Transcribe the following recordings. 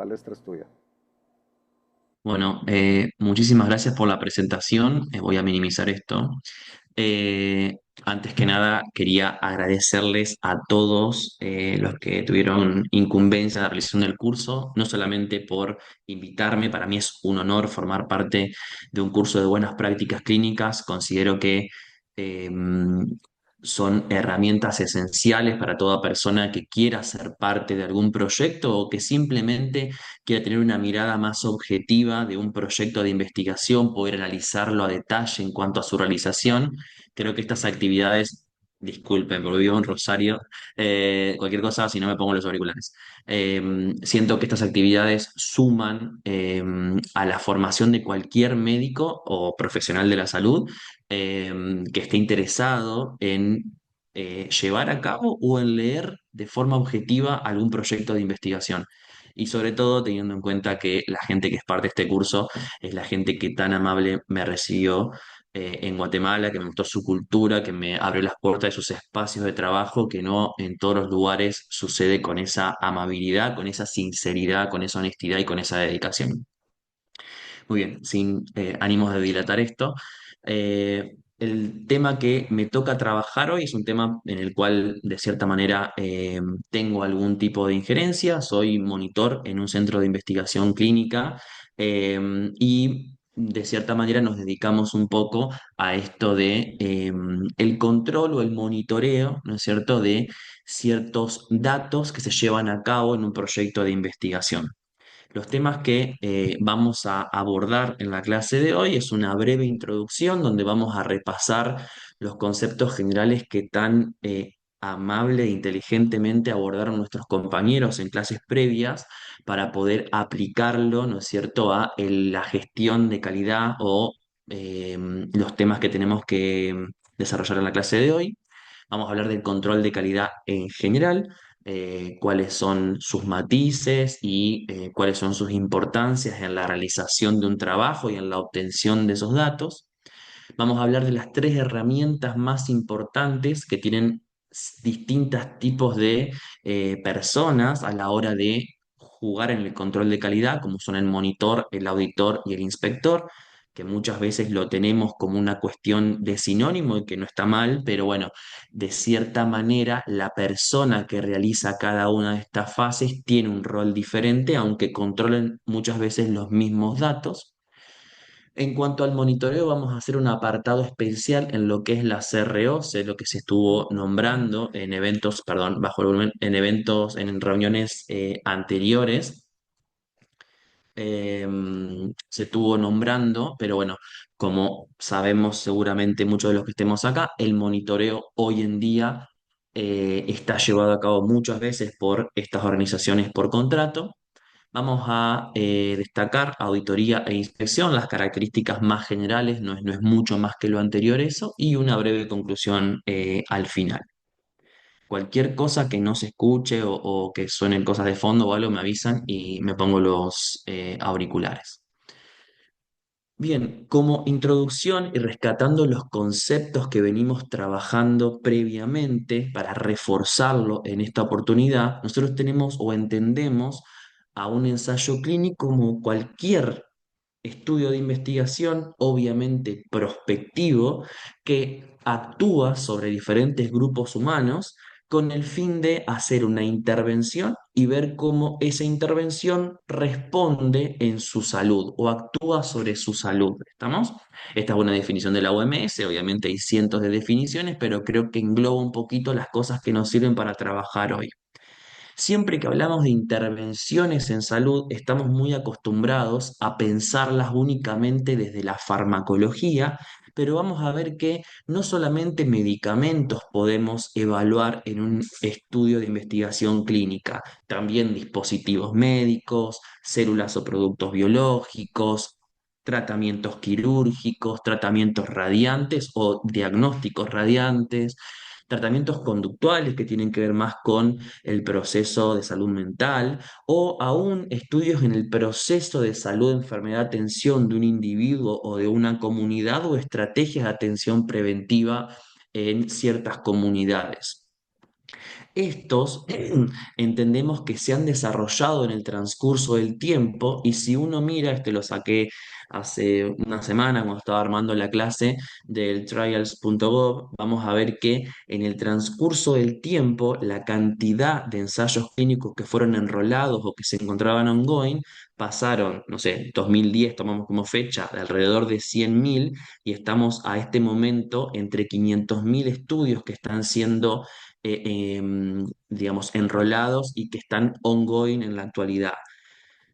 palestra es tuya. Bueno, muchísimas gracias por la presentación. Voy a minimizar esto. Eh, Antes que nada, quería agradecerles a todos los que tuvieron incumbencia en la realización del curso, no solamente por invitarme, para mí es un honor formar parte de un curso de buenas prácticas clínicas. Considero que eh, son herramientas esenciales para toda persona que quiera ser parte de algún proyecto o que simplemente quiera tener una mirada más objetiva de un proyecto de investigación, poder analizarlo a detalle en cuanto a su realización. Creo que estas actividades, disculpen, porque vivo en Rosario, cualquier cosa si no me pongo los auriculares. Siento que estas actividades suman a la formación de cualquier médico o profesional de la salud que esté interesado en llevar a cabo o en leer de forma objetiva algún proyecto de investigación. Y sobre todo teniendo en cuenta que la gente que es parte de este curso es la gente que tan amable me recibió en Guatemala, que me gustó su cultura, que me abrió las puertas de sus espacios de trabajo, que no en todos los lugares sucede con esa amabilidad, con esa sinceridad, con esa honestidad y con esa dedicación. Muy bien, sin ánimos de dilatar esto, el tema que me toca trabajar hoy es un tema en el cual de cierta manera tengo algún tipo de injerencia. Soy monitor en un centro de investigación clínica y de cierta manera nos dedicamos un poco a esto de el control o el monitoreo, ¿no es cierto?, de ciertos datos que se llevan a cabo en un proyecto de investigación. Los temas que vamos a abordar en la clase de hoy es una breve introducción donde vamos a repasar los conceptos generales que tan amable e inteligentemente abordaron nuestros compañeros en clases previas para poder aplicarlo, ¿no es cierto?, a la gestión de calidad o los temas que tenemos que desarrollar en la clase de hoy. Vamos a hablar del control de calidad en general, cuáles son sus matices y cuáles son sus importancias en la realización de un trabajo y en la obtención de esos datos. Vamos a hablar de las tres herramientas más importantes que tienen distintos tipos de personas a la hora de jugar en el control de calidad, como son el monitor, el auditor y el inspector, que muchas veces lo tenemos como una cuestión de sinónimo y que no está mal, pero bueno, de cierta manera la persona que realiza cada una de estas fases tiene un rol diferente, aunque controlen muchas veces los mismos datos. En cuanto al monitoreo, vamos a hacer un apartado especial en lo que es la CRO, sé lo que se estuvo nombrando en eventos, perdón, bajo el volumen, en eventos, en reuniones anteriores, se estuvo nombrando, pero bueno, como sabemos seguramente muchos de los que estemos acá, el monitoreo hoy en día está llevado a cabo muchas veces por estas organizaciones por contrato. Vamos a destacar auditoría e inspección, las características más generales, no es mucho más que lo anterior eso, y una breve conclusión al final. Cualquier cosa que no se escuche o que suenen cosas de fondo o algo, me avisan y me pongo los auriculares. Bien, como introducción y rescatando los conceptos que venimos trabajando previamente para reforzarlo en esta oportunidad, nosotros tenemos o entendemos a un ensayo clínico como cualquier estudio de investigación, obviamente prospectivo, que actúa sobre diferentes grupos humanos con el fin de hacer una intervención y ver cómo esa intervención responde en su salud o actúa sobre su salud. ¿Estamos? Esta es una definición de la OMS, obviamente hay cientos de definiciones, pero creo que engloba un poquito las cosas que nos sirven para trabajar hoy. Siempre que hablamos de intervenciones en salud, estamos muy acostumbrados a pensarlas únicamente desde la farmacología, pero vamos a ver que no solamente medicamentos podemos evaluar en un estudio de investigación clínica, también dispositivos médicos, células o productos biológicos, tratamientos quirúrgicos, tratamientos radiantes o diagnósticos radiantes, tratamientos conductuales que tienen que ver más con el proceso de salud mental o aún estudios en el proceso de salud, enfermedad, atención de un individuo o de una comunidad o estrategias de atención preventiva en ciertas comunidades. Estos entendemos que se han desarrollado en el transcurso del tiempo y si uno mira, este lo saqué hace una semana cuando estaba armando la clase del trials.gov, vamos a ver que en el transcurso del tiempo la cantidad de ensayos clínicos que fueron enrolados o que se encontraban ongoing pasaron, no sé, 2010 tomamos como fecha, de alrededor de 100.000 y estamos a este momento entre 500.000 estudios que están siendo digamos, enrolados y que están ongoing en la actualidad.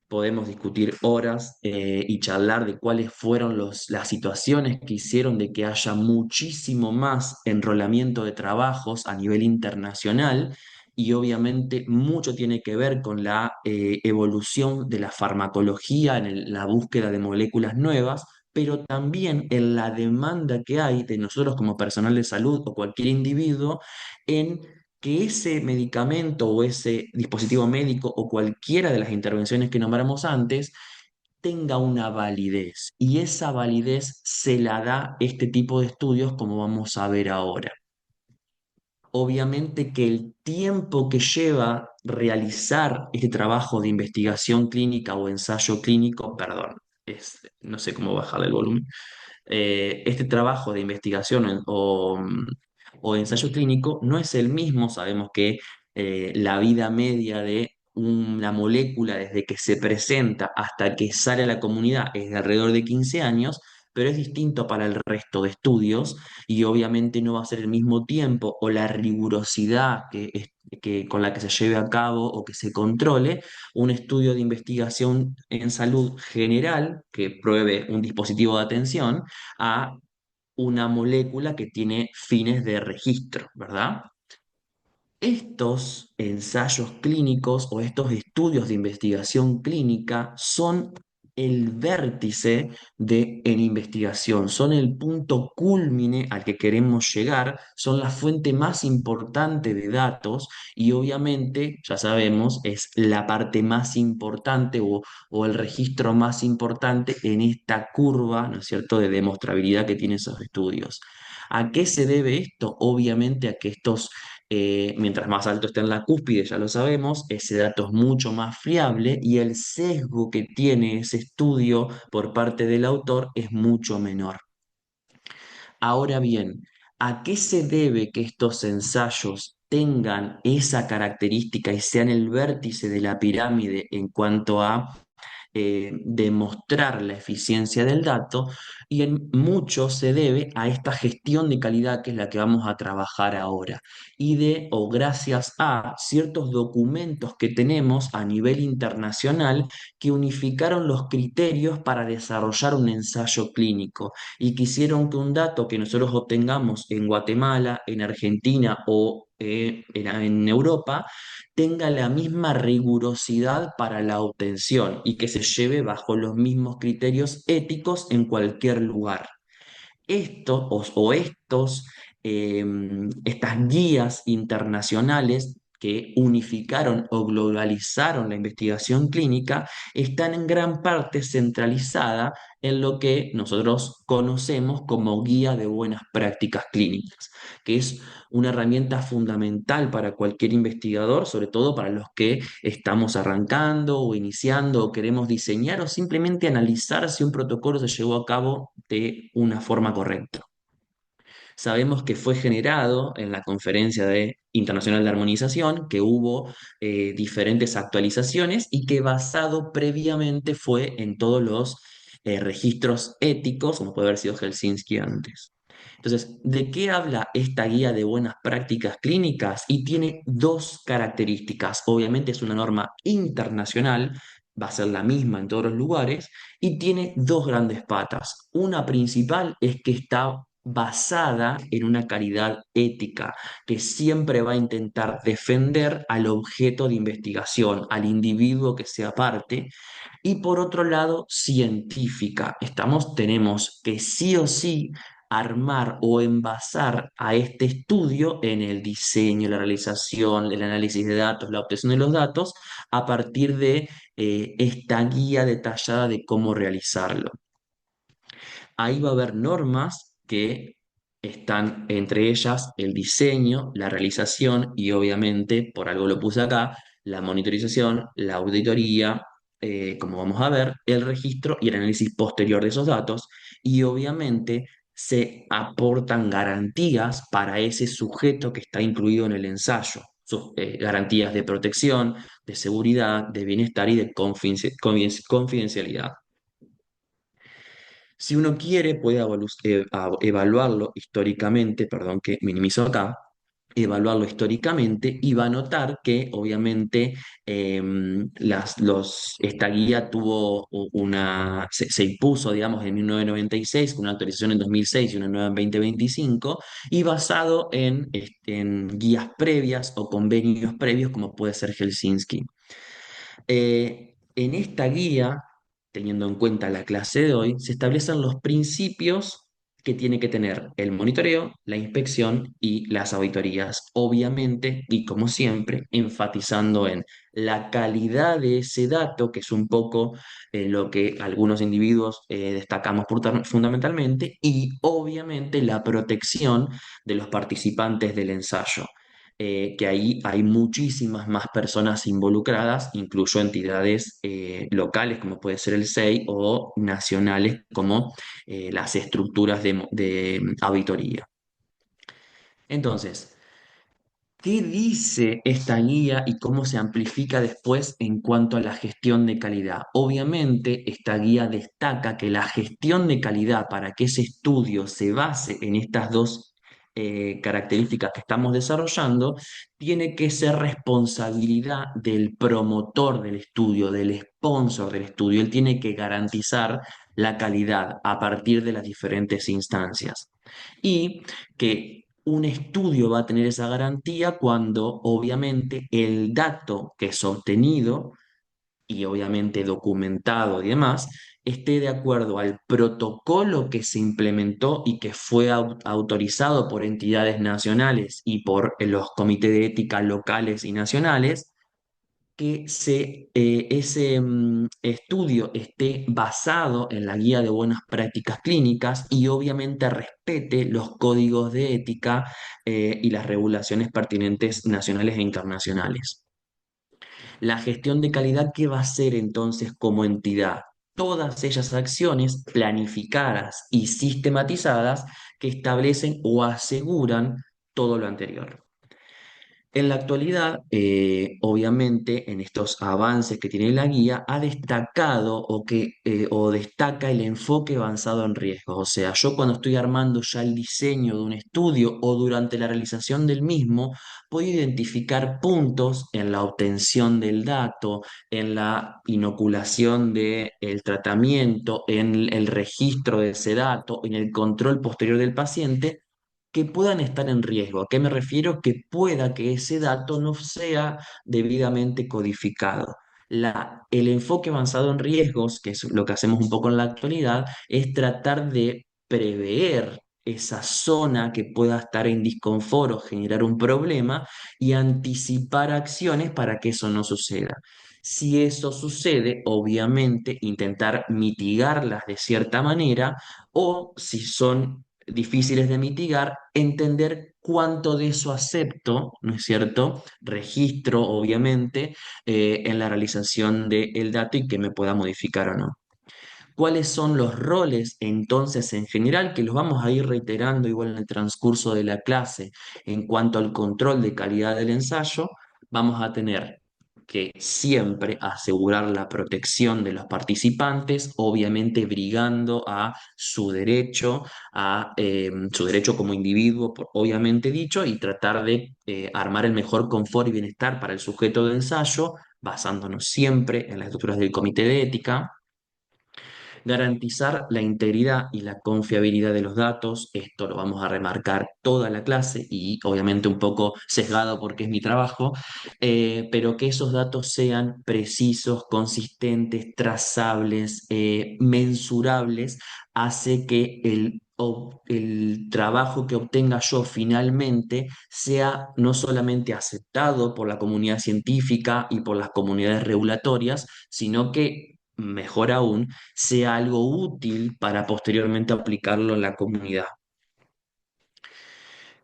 Podemos discutir horas y charlar de cuáles fueron las situaciones que hicieron de que haya muchísimo más enrolamiento de trabajos a nivel internacional y obviamente mucho tiene que ver con la evolución de la farmacología en la búsqueda de moléculas nuevas, pero también en la demanda que hay de nosotros como personal de salud o cualquier individuo en que ese medicamento o ese dispositivo médico o cualquiera de las intervenciones que nombramos antes tenga una validez. Y esa validez se la da este tipo de estudios como vamos a ver ahora. Obviamente que el tiempo que lleva realizar este trabajo de investigación clínica o ensayo clínico, perdón, no sé cómo bajarle el volumen, este trabajo de investigación o ensayo clínico no es el mismo. Sabemos que la vida media de una molécula desde que se presenta hasta que sale a la comunidad es de alrededor de 15 años, pero es distinto para el resto de estudios y obviamente no va a ser el mismo tiempo o la rigurosidad con la que se lleve a cabo o que se controle un estudio de investigación en salud general que pruebe un dispositivo de atención a una molécula que tiene fines de registro, ¿verdad? Estos ensayos clínicos o estos estudios de investigación clínica son el vértice en investigación, son el punto cúlmine al que queremos llegar, son la fuente más importante de datos y obviamente, ya sabemos, es la parte más importante o el registro más importante en esta curva, ¿no es cierto?, de demostrabilidad que tienen esos estudios. ¿A qué se debe esto? Obviamente a que mientras más alto esté en la cúspide, ya lo sabemos, ese dato es mucho más fiable y el sesgo que tiene ese estudio por parte del autor es mucho menor. Ahora bien, ¿a qué se debe que estos ensayos tengan esa característica y sean el vértice de la pirámide en cuanto a demostrar la eficiencia del dato? Y en mucho se debe a esta gestión de calidad que es la que vamos a trabajar ahora y o gracias a ciertos documentos que tenemos a nivel internacional que unificaron los criterios para desarrollar un ensayo clínico y quisieron que un dato que nosotros obtengamos en Guatemala, en Argentina o en Europa tenga la misma rigurosidad para la obtención y que se lleve bajo los mismos criterios éticos en cualquier lugar. Estas guías internacionales que unificaron o globalizaron la investigación clínica están en gran parte centralizada en lo que nosotros conocemos como guía de buenas prácticas clínicas, que es una herramienta fundamental para cualquier investigador, sobre todo para los que estamos arrancando o iniciando o queremos diseñar o simplemente analizar si un protocolo se llevó a cabo de una forma correcta. Sabemos que fue generado en la Conferencia Internacional de Armonización, que hubo diferentes actualizaciones y que basado previamente fue en todos los registros éticos, como puede haber sido Helsinki antes. Entonces, ¿de qué habla esta guía de buenas prácticas clínicas? Y tiene dos características. Obviamente es una norma internacional, va a ser la misma en todos los lugares, y tiene dos grandes patas. Una principal es que está basada en una calidad ética, que siempre va a intentar defender al objeto de investigación, al individuo que sea parte, y por otro lado, científica. Tenemos que sí o sí armar o envasar a este estudio en el diseño, la realización, el análisis de datos, la obtención de los datos, a partir de esta guía detallada de cómo realizarlo. Ahí va a haber normas que están entre ellas el diseño, la realización y obviamente, por algo lo puse acá, la monitorización, la auditoría, como vamos a ver, el registro y el análisis posterior de esos datos y obviamente se aportan garantías para ese sujeto que está incluido en el ensayo. Garantías de protección, de seguridad, de bienestar y de confidencialidad. Si uno quiere, puede evaluarlo históricamente, perdón que minimizo acá, evaluarlo históricamente y va a notar que obviamente esta guía tuvo se impuso, digamos, en 1996, con una actualización en 2006 y una nueva en 2025, y basado en guías previas o convenios previos, como puede ser Helsinki. En esta guía, teniendo en cuenta la clase de hoy, se establecen los principios que tiene que tener el monitoreo, la inspección y las auditorías, obviamente, y como siempre, enfatizando en la calidad de ese dato, que es un poco lo que algunos individuos destacamos fundamentalmente, y obviamente la protección de los participantes del ensayo, que ahí hay muchísimas más personas involucradas, incluso entidades locales como puede ser el SEI o nacionales como las estructuras de auditoría. Entonces, ¿qué dice esta guía y cómo se amplifica después en cuanto a la gestión de calidad? Obviamente, esta guía destaca que la gestión de calidad para que ese estudio se base en estas dos características que estamos desarrollando, tiene que ser responsabilidad del promotor del estudio, del sponsor del estudio. Él tiene que garantizar la calidad a partir de las diferentes instancias. Y que un estudio va a tener esa garantía cuando obviamente el dato que es obtenido y obviamente documentado y demás esté de acuerdo al protocolo que se implementó y que fue autorizado por entidades nacionales y por los comités de ética locales y nacionales, que ese estudio esté basado en la guía de buenas prácticas clínicas y obviamente respete los códigos de ética y las regulaciones pertinentes nacionales e internacionales. La gestión de calidad, ¿qué va a hacer entonces como entidad? Todas ellas acciones planificadas y sistematizadas que establecen o aseguran todo lo anterior. En la actualidad, obviamente, en estos avances que tiene la guía, ha destacado o destaca el enfoque avanzado en riesgos. O sea, yo cuando estoy armando ya el diseño de un estudio o durante la realización del mismo, puedo identificar puntos en la obtención del dato, en la inoculación del tratamiento, en el registro de ese dato, en el control posterior del paciente que puedan estar en riesgo. ¿A qué me refiero? Que pueda que ese dato no sea debidamente codificado. El enfoque avanzado en riesgos, que es lo que hacemos un poco en la actualidad, es tratar de prever esa zona que pueda estar en disconfort o generar un problema y anticipar acciones para que eso no suceda. Si eso sucede, obviamente intentar mitigarlas de cierta manera o si son difíciles de mitigar, entender cuánto de eso acepto, ¿no es cierto? Registro, obviamente, en la realización del dato y que me pueda modificar o no. ¿Cuáles son los roles entonces en general que los vamos a ir reiterando igual en el transcurso de la clase en cuanto al control de calidad del ensayo? Vamos a tener que siempre asegurar la protección de los participantes, obviamente brigando a su derecho como individuo, obviamente dicho, y tratar de armar el mejor confort y bienestar para el sujeto de ensayo, basándonos siempre en las estructuras del comité de ética. Garantizar la integridad y la confiabilidad de los datos, esto lo vamos a remarcar toda la clase y obviamente un poco sesgado porque es mi trabajo, pero que esos datos sean precisos, consistentes, trazables, mensurables, hace que el trabajo que obtenga yo finalmente sea no solamente aceptado por la comunidad científica y por las comunidades regulatorias, sino que, mejor aún, sea algo útil para posteriormente aplicarlo en la comunidad.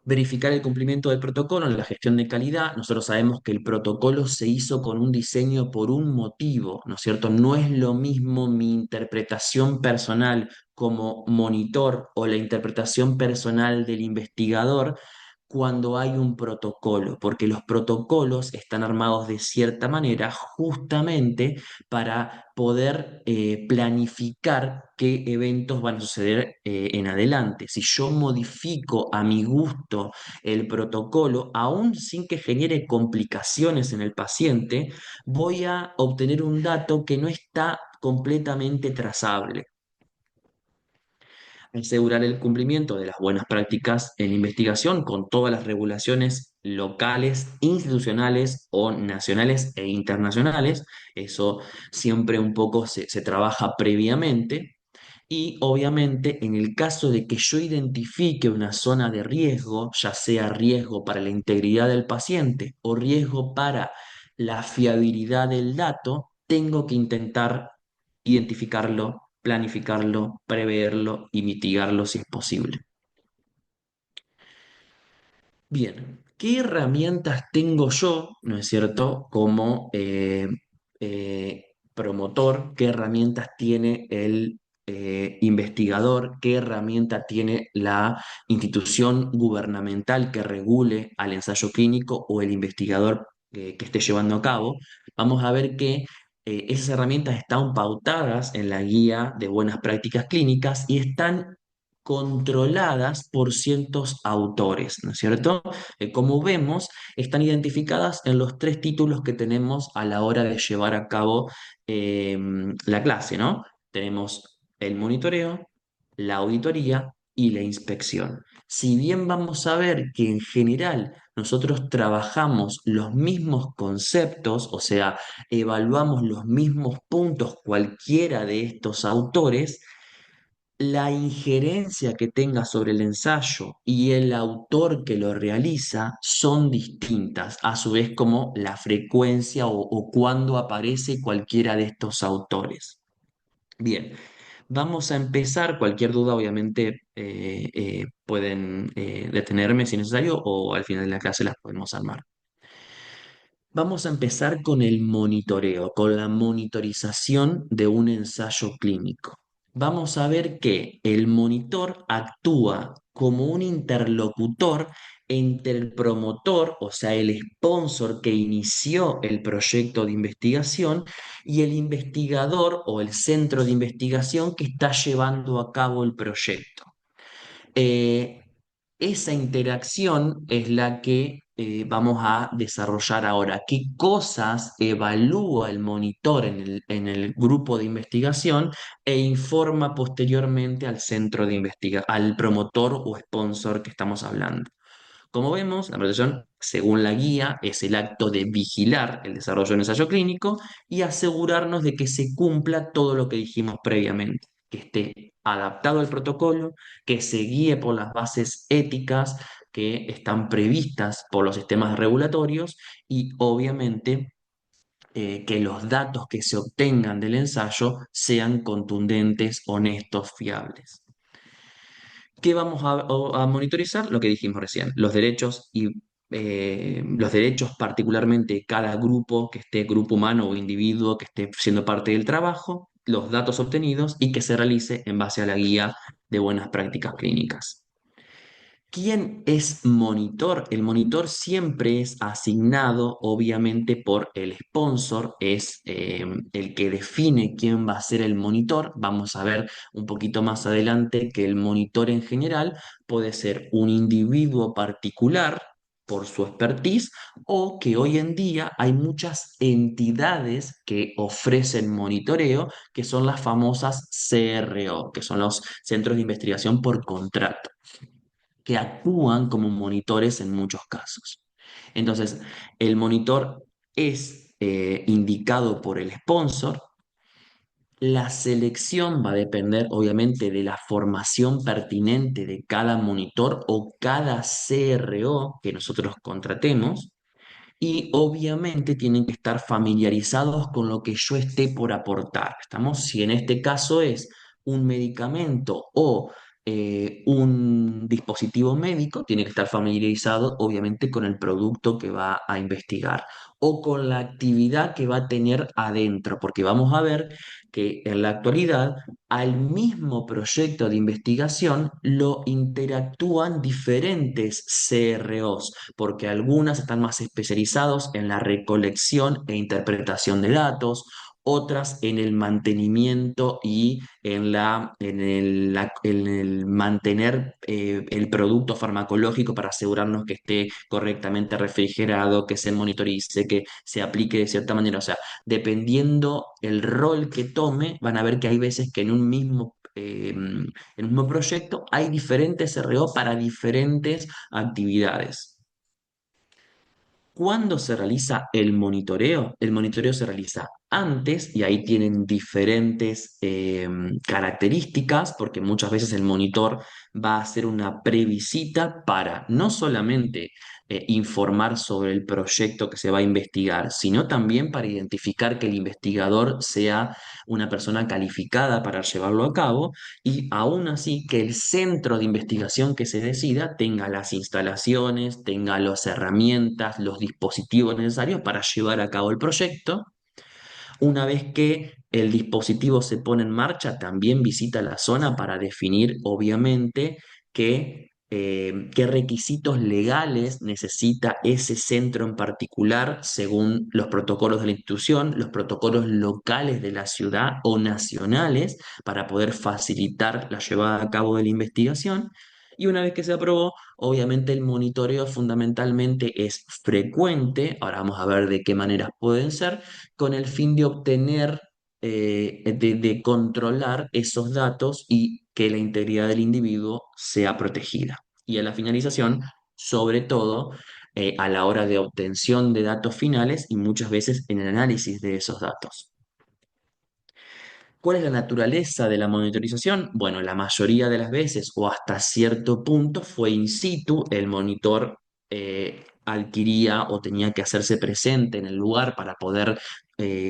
Verificar el cumplimiento del protocolo en la gestión de calidad. Nosotros sabemos que el protocolo se hizo con un diseño por un motivo, ¿no es cierto? No es lo mismo mi interpretación personal como monitor o la interpretación personal del investigador cuando hay un protocolo, porque los protocolos están armados de cierta manera justamente para poder planificar qué eventos van a suceder en adelante. Si yo modifico a mi gusto el protocolo, aún sin que genere complicaciones en el paciente, voy a obtener un dato que no está completamente trazable. Asegurar el cumplimiento de las buenas prácticas en investigación con todas las regulaciones locales, institucionales o nacionales e internacionales. Eso siempre un poco se trabaja previamente. Y obviamente en el caso de que yo identifique una zona de riesgo, ya sea riesgo para la integridad del paciente o riesgo para la fiabilidad del dato, tengo que intentar identificarlo, planificarlo, preverlo y mitigarlo si es posible. Bien, ¿qué herramientas tengo yo, no es cierto, como promotor? ¿Qué herramientas tiene el investigador? ¿Qué herramienta tiene la institución gubernamental que regule al ensayo clínico o el investigador que esté llevando a cabo? Vamos a ver que esas herramientas están pautadas en la guía de buenas prácticas clínicas y están controladas por ciertos autores, ¿no es cierto? Como vemos, están identificadas en los tres títulos que tenemos a la hora de llevar a cabo eh, la clase, ¿no? Tenemos el monitoreo, la auditoría y la inspección. Si bien vamos a ver que en general nosotros trabajamos los mismos conceptos, o sea, evaluamos los mismos puntos cualquiera de estos autores, la injerencia que tenga sobre el ensayo y el autor que lo realiza son distintas, a su vez como la frecuencia o cuándo aparece cualquiera de estos autores. Bien, vamos a empezar. Cualquier duda, obviamente, pueden detenerme si necesario o al final de la clase las podemos armar. Vamos a empezar con el monitoreo, con la monitorización de un ensayo clínico. Vamos a ver que el monitor actúa como un interlocutor entre el promotor, o sea, el sponsor que inició el proyecto de investigación, y el investigador o el centro de investigación que está llevando a cabo el proyecto. Eh, Esa interacción es la que vamos a desarrollar ahora. ¿Qué cosas evalúa el monitor en el grupo de investigación e informa posteriormente al centro de investigación, al promotor o sponsor que estamos hablando? Como vemos, la protección, según la guía, es el acto de vigilar el desarrollo de un ensayo clínico y asegurarnos de que se cumpla todo lo que dijimos previamente, que esté adaptado al protocolo, que se guíe por las bases éticas que están previstas por los sistemas regulatorios y obviamente que los datos que se obtengan del ensayo sean contundentes, honestos, fiables. ¿Qué vamos a monitorizar? Lo que dijimos recién, los derechos y los derechos particularmente de cada grupo, que esté grupo humano o individuo que esté siendo parte del trabajo, los datos obtenidos y que se realice en base a la guía de buenas prácticas clínicas. ¿Quién es monitor? El monitor siempre es asignado, obviamente, por el sponsor, es el que define quién va a ser el monitor. Vamos a ver un poquito más adelante que el monitor en general puede ser un individuo particular por su expertise o que hoy en día hay muchas entidades que ofrecen monitoreo, que son las famosas CRO, que son los centros de investigación por contrato que actúan como monitores en muchos casos. Entonces, el monitor es indicado por el sponsor. La selección va a depender, obviamente, de la formación pertinente de cada monitor o cada CRO que nosotros contratemos. Y obviamente tienen que estar familiarizados con lo que yo esté por aportar. ¿Estamos? Si en este caso es un medicamento o un dispositivo médico tiene que estar familiarizado, obviamente, con el producto que va a investigar o con la actividad que va a tener adentro, porque vamos a ver que en la actualidad al mismo proyecto de investigación lo interactúan diferentes CROs, porque algunas están más especializados en la recolección e interpretación de datos, otras en el mantenimiento y en el mantener el producto farmacológico para asegurarnos que esté correctamente refrigerado, que se monitorice, que se aplique de cierta manera. O sea, dependiendo el rol que tome, van a ver que hay veces que en un mismo proyecto hay diferentes CRO para diferentes actividades. ¿Cuándo se realiza el monitoreo? El monitoreo se realiza antes y ahí tienen diferentes características porque muchas veces el monitor va a hacer una previsita para no solamente informar sobre el proyecto que se va a investigar, sino también para identificar que el investigador sea una persona calificada para llevarlo a cabo y aún así que el centro de investigación que se decida tenga las instalaciones, tenga las herramientas, los dispositivos necesarios para llevar a cabo el proyecto. Una vez que el dispositivo se pone en marcha, también visita la zona para definir, obviamente, qué requisitos legales necesita ese centro en particular según los protocolos de la institución, los protocolos locales de la ciudad o nacionales para poder facilitar la llevada a cabo de la investigación. Y una vez que se aprobó, obviamente el monitoreo fundamentalmente es frecuente, ahora vamos a ver de qué maneras pueden ser, con el fin de obtener, de controlar esos datos y que la integridad del individuo sea protegida. Y a la finalización, sobre todo, a la hora de obtención de datos finales y muchas veces en el análisis de esos datos. ¿Cuál es la naturaleza de la monitorización? Bueno, la mayoría de las veces o hasta cierto punto fue in situ, el monitor adquiría o tenía que hacerse presente en el lugar para poder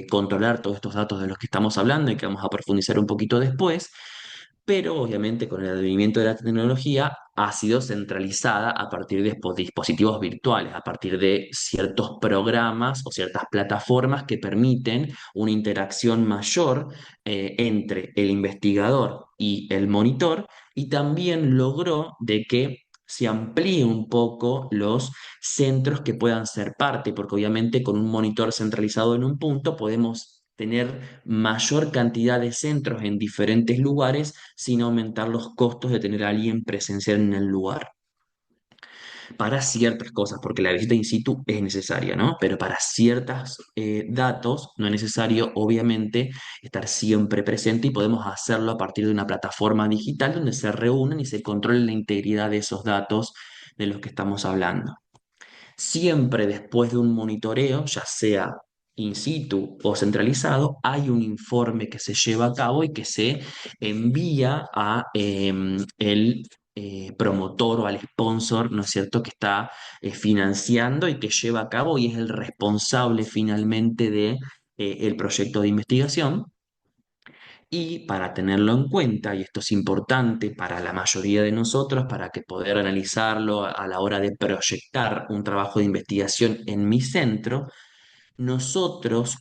controlar todos estos datos de los que estamos hablando y que vamos a profundizar un poquito después, pero obviamente con el advenimiento de la tecnología ha sido centralizada a partir de dispositivos virtuales, a partir de ciertos programas o ciertas plataformas que permiten una interacción mayor entre el investigador y el monitor y también logró de que se amplíe un poco los centros que puedan ser parte, porque obviamente con un monitor centralizado en un punto podemos tener mayor cantidad de centros en diferentes lugares sin aumentar los costos de tener a alguien presencial en el lugar para ciertas cosas, porque la visita in situ es necesaria, ¿no? Pero para ciertos datos no es necesario, obviamente, estar siempre presente y podemos hacerlo a partir de una plataforma digital donde se reúnen y se controle la integridad de esos datos de los que estamos hablando. Siempre después de un monitoreo, ya sea in situ o centralizado, hay un informe que se lleva a cabo y que se envía a el promotor o al sponsor, ¿no es cierto?, que está financiando y que lleva a cabo y es el responsable finalmente de el proyecto de investigación. Y para tenerlo en cuenta, y esto es importante para la mayoría de nosotros, para que poder analizarlo a la hora de proyectar un trabajo de investigación en mi centro, nosotros,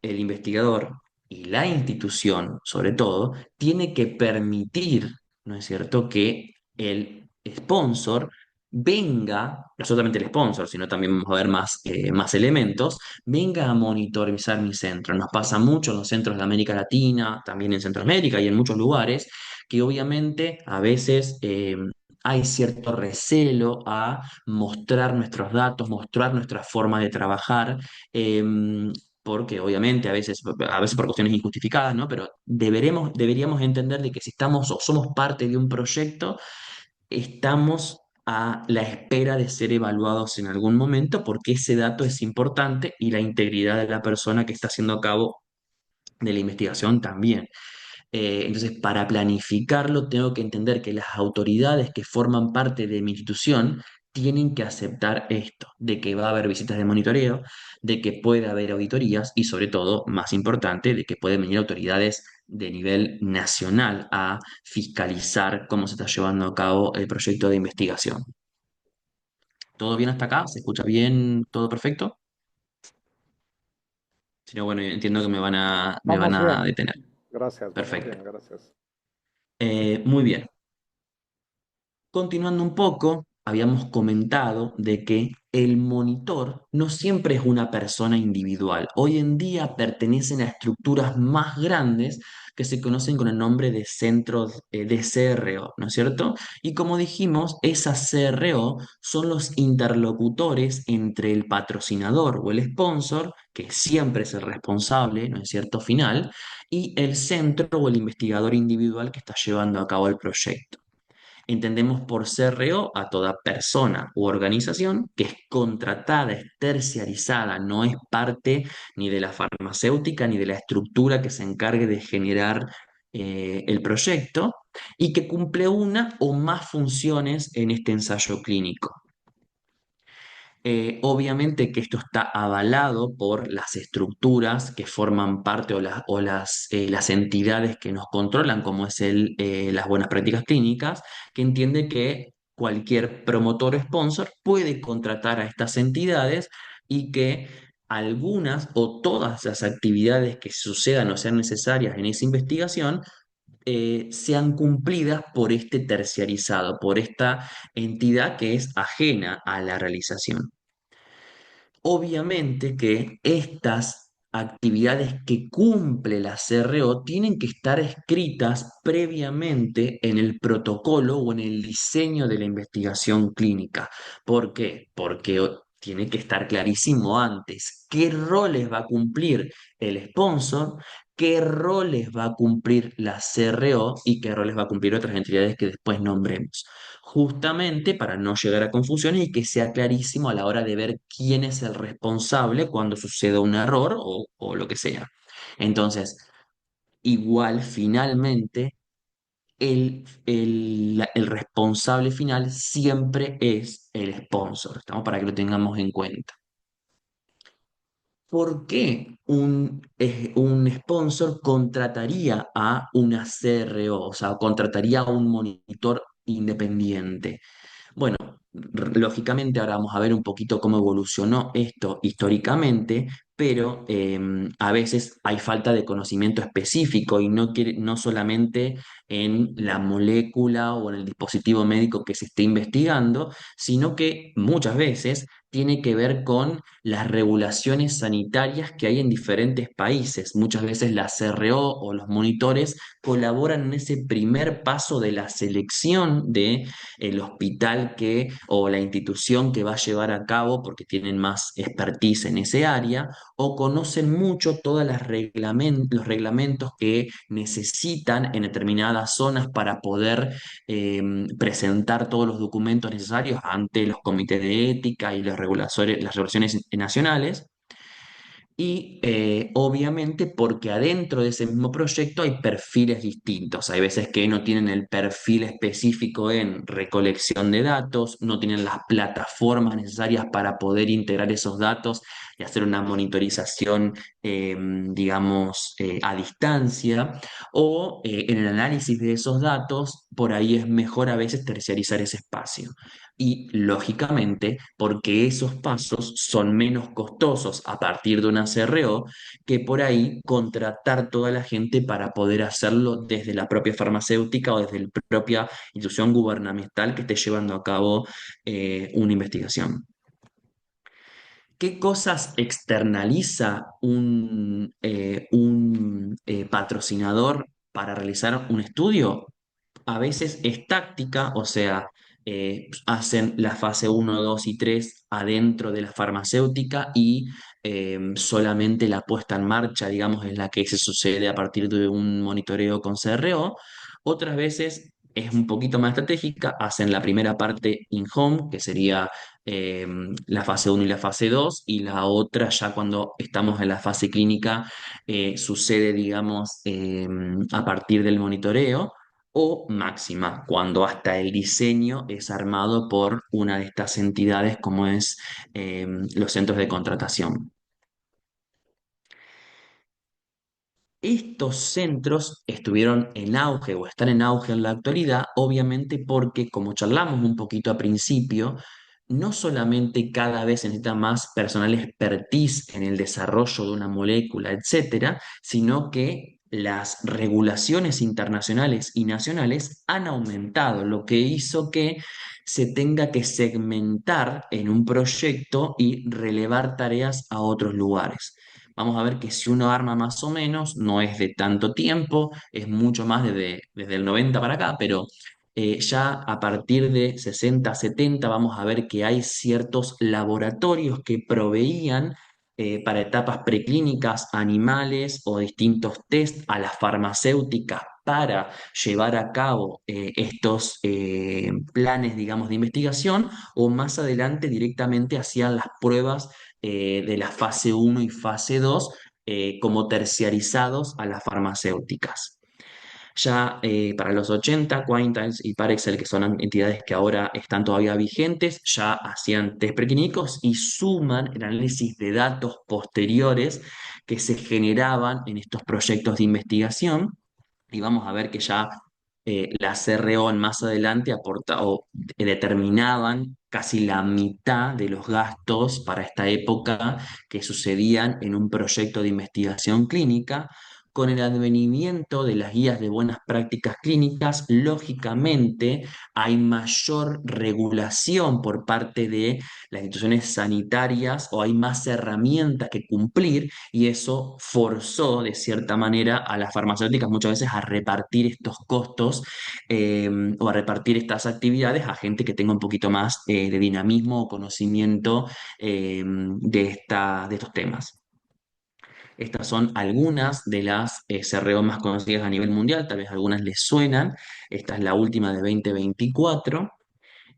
el investigador y la institución, sobre todo, tiene que permitir, ¿no es cierto?, que el sponsor venga, no solamente el sponsor, sino también vamos a ver más elementos, venga a monitorizar mi centro. Nos pasa mucho en los centros de América Latina, también en Centroamérica y en muchos lugares, que obviamente a veces hay cierto recelo a mostrar nuestros datos, mostrar nuestra forma de trabajar, porque obviamente a veces por cuestiones injustificadas, ¿no? Pero deberíamos entender de que si estamos o somos parte de un proyecto, estamos a la espera de ser evaluados en algún momento porque ese dato es importante y la integridad de la persona que está haciendo a cabo de la investigación también. Entonces, para planificarlo, tengo que entender que las autoridades que forman parte de mi institución tienen que aceptar esto, de que va a haber visitas de monitoreo, de que puede haber auditorías y sobre todo, más importante, de que pueden venir autoridades de nivel nacional a fiscalizar cómo se está llevando a cabo el proyecto de investigación. ¿Todo bien hasta acá? ¿Se escucha bien? ¿Todo perfecto? Si no, bueno, entiendo que me van Vamos a bien, detener. gracias, vamos Perfecto. bien, gracias. Muy bien. Continuando un poco, habíamos comentado de que el monitor no siempre es una persona individual. Hoy en día pertenecen a estructuras más grandes que se conocen con el nombre de centros de CRO, ¿no es cierto? Y como dijimos, esas CRO son los interlocutores entre el patrocinador o el sponsor, que siempre es el responsable, ¿no es cierto?, final, y el centro o el investigador individual que está llevando a cabo el proyecto. Entendemos por CRO a toda persona u organización que es contratada, es terciarizada, no es parte ni de la farmacéutica ni de la estructura que se encargue de generar el proyecto y que cumple una o más funciones en este ensayo clínico. Obviamente que esto está avalado por las estructuras que forman parte las entidades que nos controlan, como es las buenas prácticas clínicas, que entiende que cualquier promotor o sponsor puede contratar a estas entidades y que algunas o todas las actividades que sucedan o sean necesarias en esa investigación sean cumplidas por este terciarizado, por esta entidad que es ajena a la realización. Obviamente que estas actividades que cumple la CRO tienen que estar escritas previamente en el protocolo o en el diseño de la investigación clínica. ¿Por qué? Porque tiene que estar clarísimo antes qué roles va a cumplir el sponsor, qué roles va a cumplir la CRO y qué roles va a cumplir otras entidades que después nombremos, justamente para no llegar a confusiones y que sea clarísimo a la hora de ver quién es el responsable cuando suceda un error o lo que sea. Entonces, igual finalmente, el responsable final siempre es el sponsor, ¿estamos? Para que lo tengamos en cuenta. ¿Por qué un sponsor contrataría a una CRO, o sea, contrataría a un monitor independiente? Bueno, lógicamente ahora vamos a ver un poquito cómo evolucionó esto históricamente, pero a veces hay falta de conocimiento específico y no solamente en la molécula o en el dispositivo médico que se esté investigando, sino que muchas veces tiene que ver con las regulaciones sanitarias que hay en diferentes países. Muchas veces la CRO o los monitores colaboran en ese primer paso de la selección de el hospital o la institución que va a llevar a cabo porque tienen más expertise en ese área o conocen mucho todos los reglamentos que necesitan en determinadas zonas para poder presentar todos los documentos necesarios ante los comités de ética y las regulaciones nacionales. Y obviamente porque adentro de ese mismo proyecto hay perfiles distintos. Hay veces que no tienen el perfil específico en recolección de datos, no tienen las plataformas necesarias para poder integrar esos datos y hacer una monitorización, digamos, a distancia. O en el análisis de esos datos, por ahí es mejor a veces terciarizar ese espacio. Y lógicamente, porque esos pasos son menos costosos a partir de una CRO que por ahí contratar toda la gente para poder hacerlo desde la propia farmacéutica o desde la propia institución gubernamental que esté llevando a cabo una investigación. ¿Qué cosas externaliza un patrocinador para realizar un estudio? A veces es táctica, o sea, hacen la fase uno, 2 y 3 adentro de la farmacéutica y solamente la puesta en marcha, digamos, es la que se sucede a partir de un monitoreo con CRO. Otras veces es un poquito más estratégica, hacen la primera parte in-home, que sería eh, la fase uno y la fase 2 y la otra ya cuando estamos en la fase clínica sucede, digamos, a partir del monitoreo o máxima, cuando hasta el diseño es armado por una de estas entidades como es los centros de contratación. Estos centros estuvieron en auge o están en auge en la actualidad, obviamente porque, como charlamos un poquito al principio, no solamente cada vez se necesita más personal expertise en el desarrollo de una molécula, etcétera, sino que las regulaciones internacionales y nacionales han aumentado, lo que hizo que se tenga que segmentar en un proyecto y relevar tareas a otros lugares. Vamos a ver que si uno arma más o menos, no es de tanto tiempo, es mucho más desde el 90 para acá, pero ya a partir de 60, 70 vamos a ver que hay ciertos laboratorios que proveían para etapas preclínicas animales o distintos test a las farmacéuticas para llevar a cabo estos planes, digamos, de investigación o más adelante directamente hacían las pruebas de la fase uno y fase 2 como terciarizados a las farmacéuticas. Ya para los 80, Quintiles y Parexel, que son entidades que ahora están todavía vigentes, ya hacían test preclínicos y suman el análisis de datos posteriores que se generaban en estos proyectos de investigación. Y vamos a ver que ya la CRO en más adelante o determinaban casi la mitad de los gastos para esta época que sucedían en un proyecto de investigación clínica. Con el advenimiento de las guías de buenas prácticas clínicas, lógicamente hay mayor regulación por parte de las instituciones sanitarias o hay más herramientas que cumplir y eso forzó de cierta manera a las farmacéuticas muchas veces a repartir estos costos o a repartir estas actividades a gente que tenga un poquito más de dinamismo o conocimiento de estos temas. Estas son algunas de las CRO más conocidas a nivel mundial, tal vez algunas les suenan. Esta es la última de 2024.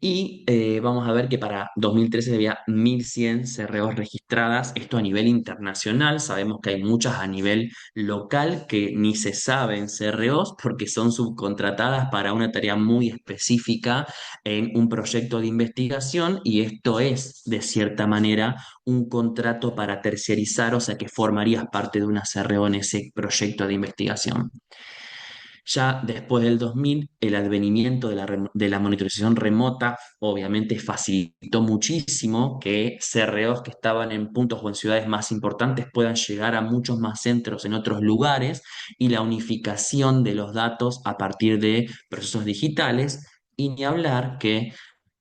Y vamos a ver que para 2013 había 1.100 CROs registradas, esto a nivel internacional, sabemos que hay muchas a nivel local que ni se saben CROs porque son subcontratadas para una tarea muy específica en un proyecto de investigación y esto es de cierta manera un contrato para terciarizar, o sea que formarías parte de una CRO en ese proyecto de investigación. Ya después del 2000, el advenimiento de la monitorización remota obviamente facilitó muchísimo que CROs que estaban en puntos o en ciudades más importantes puedan llegar a muchos más centros en otros lugares y la unificación de los datos a partir de procesos digitales. Y ni hablar que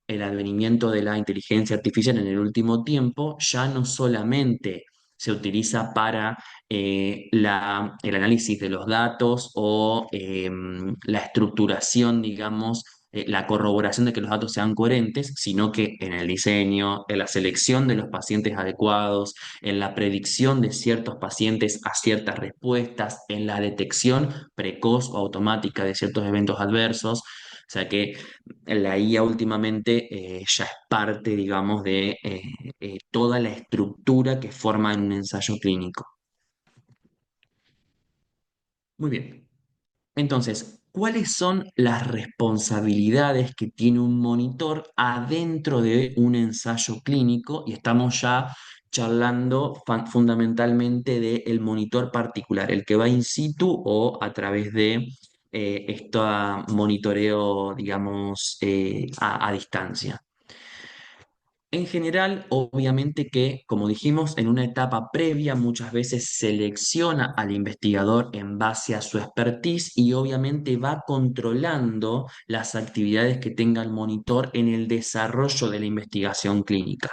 el advenimiento de la inteligencia artificial en el último tiempo ya no solamente se utiliza para el análisis de los datos o la estructuración, digamos, la corroboración de que los datos sean coherentes, sino que en el diseño, en la selección de los pacientes adecuados, en la predicción de ciertos pacientes a ciertas respuestas, en la detección precoz o automática de ciertos eventos adversos. O sea que la IA últimamente ya es parte, digamos, de toda la estructura que forma en un ensayo clínico. Muy bien. Entonces, ¿cuáles son las responsabilidades que tiene un monitor adentro de un ensayo clínico? Y estamos ya charlando fundamentalmente del monitor particular, el que va in situ o a través de este monitoreo, digamos, a distancia. En general, obviamente que, como dijimos, en una etapa previa muchas veces selecciona al investigador en base a su expertise y obviamente va controlando las actividades que tenga el monitor en el desarrollo de la investigación clínica.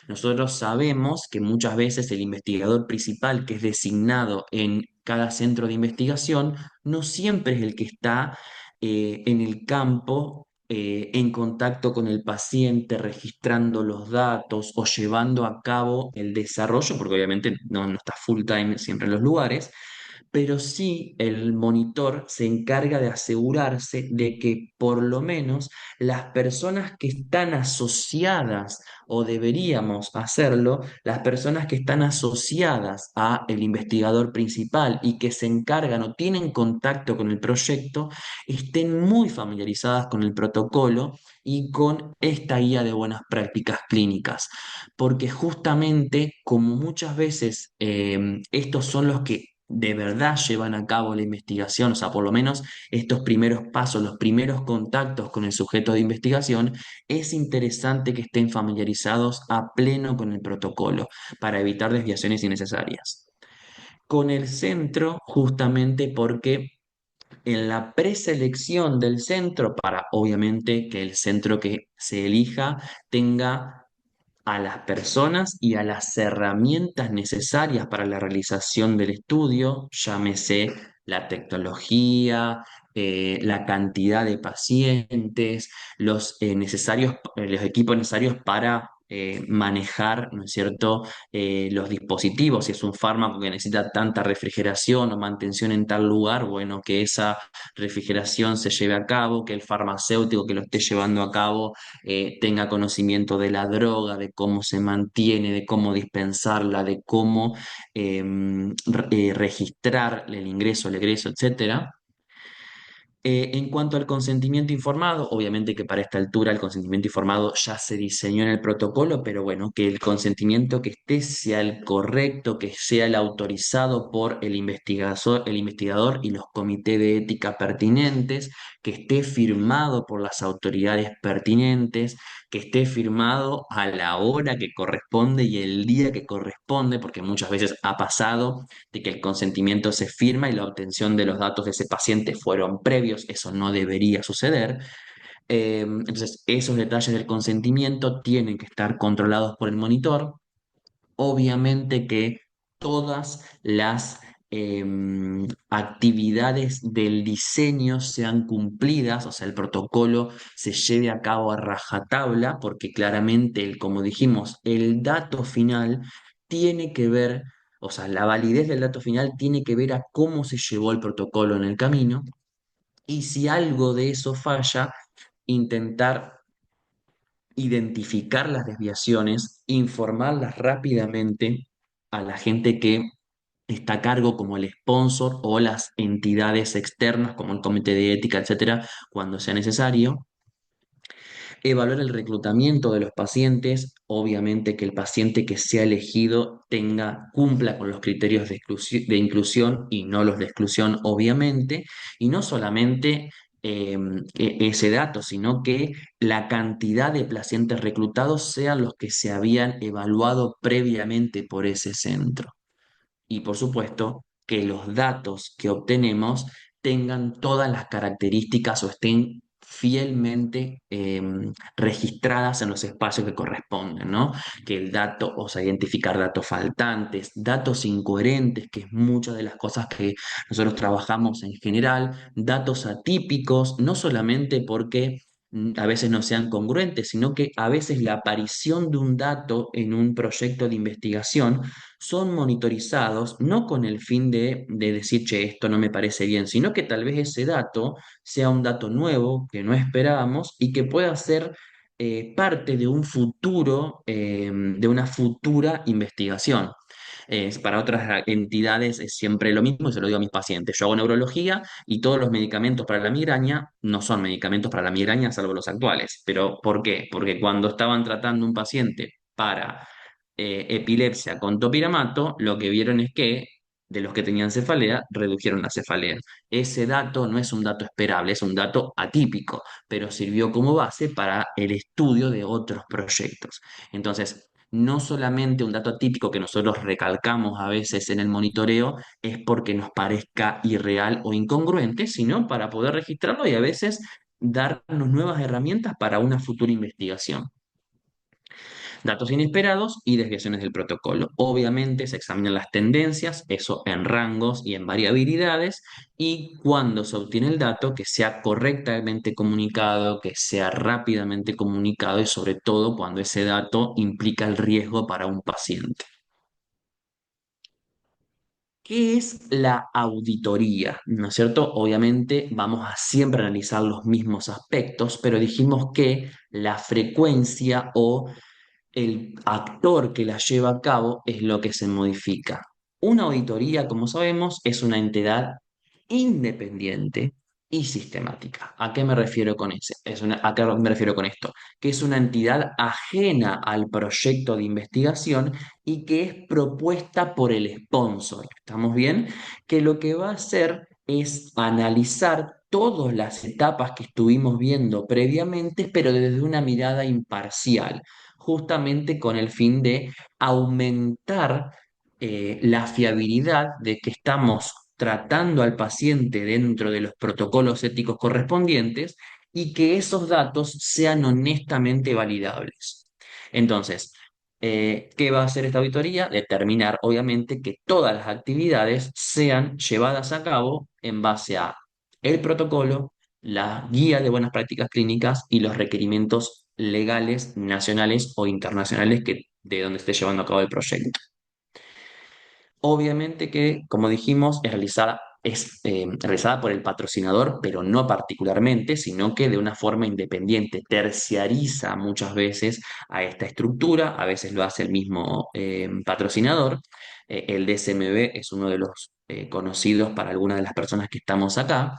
Nosotros sabemos que muchas veces el investigador principal que es designado en cada centro de investigación no siempre es el que está en el campo, en contacto con el paciente, registrando los datos o llevando a cabo el desarrollo, porque obviamente no está full time siempre en los lugares, pero sí el monitor se encarga de asegurarse de que por lo menos las personas que están asociadas, o deberíamos hacerlo, las personas que están asociadas a el investigador principal y que se encargan o tienen contacto con el proyecto, estén muy familiarizadas con el protocolo y con esta guía de buenas prácticas clínicas, porque justamente como muchas veces estos son los que de verdad llevan a cabo la investigación, o sea, por lo menos estos primeros pasos, los primeros contactos con el sujeto de investigación, es interesante que estén familiarizados a pleno con el protocolo para evitar desviaciones innecesarias. Con el centro, justamente porque en la preselección del centro, para obviamente que el centro que se elija tenga a las personas y a las herramientas necesarias para la realización del estudio, llámese la tecnología, la cantidad de pacientes, los equipos necesarios para manejar, ¿no es cierto?, los dispositivos, si es un fármaco que necesita tanta refrigeración o mantención en tal lugar, bueno, que esa refrigeración se lleve a cabo, que el farmacéutico que lo esté llevando a cabo tenga conocimiento de la droga, de cómo se mantiene, de cómo dispensarla, de cómo registrar el ingreso, el egreso, etcétera. En cuanto al consentimiento informado, obviamente que para esta altura el consentimiento informado ya se diseñó en el protocolo, pero bueno, que el consentimiento que esté sea el correcto, que sea el autorizado por el investigador y los comités de ética pertinentes, que esté firmado por las autoridades pertinentes, que esté firmado a la hora que corresponde y el día que corresponde, porque muchas veces ha pasado de que el consentimiento se firma y la obtención de los datos de ese paciente fueron previos, eso no debería suceder. Entonces, esos detalles del consentimiento tienen que estar controlados por el monitor. Obviamente que todas las actividades del diseño sean cumplidas, o sea, el protocolo se lleve a cabo a rajatabla, porque claramente, como dijimos, el dato final tiene que ver, o sea, la validez del dato final tiene que ver a cómo se llevó el protocolo en el camino, y si algo de eso falla, intentar identificar las desviaciones, informarlas rápidamente a la gente que está a cargo, como el sponsor o las entidades externas, como el comité de ética, etcétera, cuando sea necesario. Evaluar el reclutamiento de los pacientes, obviamente que el paciente que sea elegido cumpla con los criterios de inclusión y no los de exclusión, obviamente, y no solamente ese dato, sino que la cantidad de pacientes reclutados sean los que se habían evaluado previamente por ese centro. Y por supuesto que los datos que obtenemos tengan todas las características o estén fielmente registradas en los espacios que corresponden, ¿no? Que el dato, o sea, identificar datos faltantes, datos incoherentes, que es muchas de las cosas que nosotros trabajamos en general, datos atípicos, no solamente porque a veces no sean congruentes, sino que a veces la aparición de un dato en un proyecto de investigación son monitorizados no con el fin de decir, che, esto no me parece bien, sino que tal vez ese dato sea un dato nuevo que no esperábamos y que pueda ser parte de un futuro, de una futura investigación. Para otras entidades es siempre lo mismo y se lo digo a mis pacientes. Yo hago neurología y todos los medicamentos para la migraña no son medicamentos para la migraña, salvo los actuales. ¿Pero por qué? Porque cuando estaban tratando un paciente para epilepsia con topiramato, lo que vieron es que de los que tenían cefalea, redujeron la cefalea. Ese dato no es un dato esperable, es un dato atípico, pero sirvió como base para el estudio de otros proyectos. Entonces, no solamente un dato atípico que nosotros recalcamos a veces en el monitoreo es porque nos parezca irreal o incongruente, sino para poder registrarlo y a veces darnos nuevas herramientas para una futura investigación. Datos inesperados y desviaciones del protocolo. Obviamente se examinan las tendencias, eso en rangos y en variabilidades, y cuando se obtiene el dato, que sea correctamente comunicado, que sea rápidamente comunicado y sobre todo cuando ese dato implica el riesgo para un paciente. ¿Qué es la auditoría? ¿No es cierto? Obviamente vamos a siempre analizar los mismos aspectos, pero dijimos que la frecuencia o el actor que la lleva a cabo es lo que se modifica. Una auditoría, como sabemos, es una entidad independiente y sistemática. ¿A qué me refiero con ese? ¿A qué me refiero con esto? Que es una entidad ajena al proyecto de investigación y que es propuesta por el sponsor. ¿Estamos bien? Que lo que va a hacer es analizar todas las etapas que estuvimos viendo previamente, pero desde una mirada imparcial, justamente con el fin de aumentar la fiabilidad de que estamos tratando al paciente dentro de los protocolos éticos correspondientes y que esos datos sean honestamente validables. Entonces, ¿qué va a hacer esta auditoría? Determinar, obviamente, que todas las actividades sean llevadas a cabo en base a el protocolo, la guía de buenas prácticas clínicas y los requerimientos legales nacionales o internacionales de donde esté llevando a cabo el proyecto. Obviamente que, como dijimos, es realizada por el patrocinador, pero no particularmente, sino que de una forma independiente, terciariza muchas veces a esta estructura, a veces lo hace el mismo patrocinador. El DSMB es uno de los conocidos para algunas de las personas que estamos acá.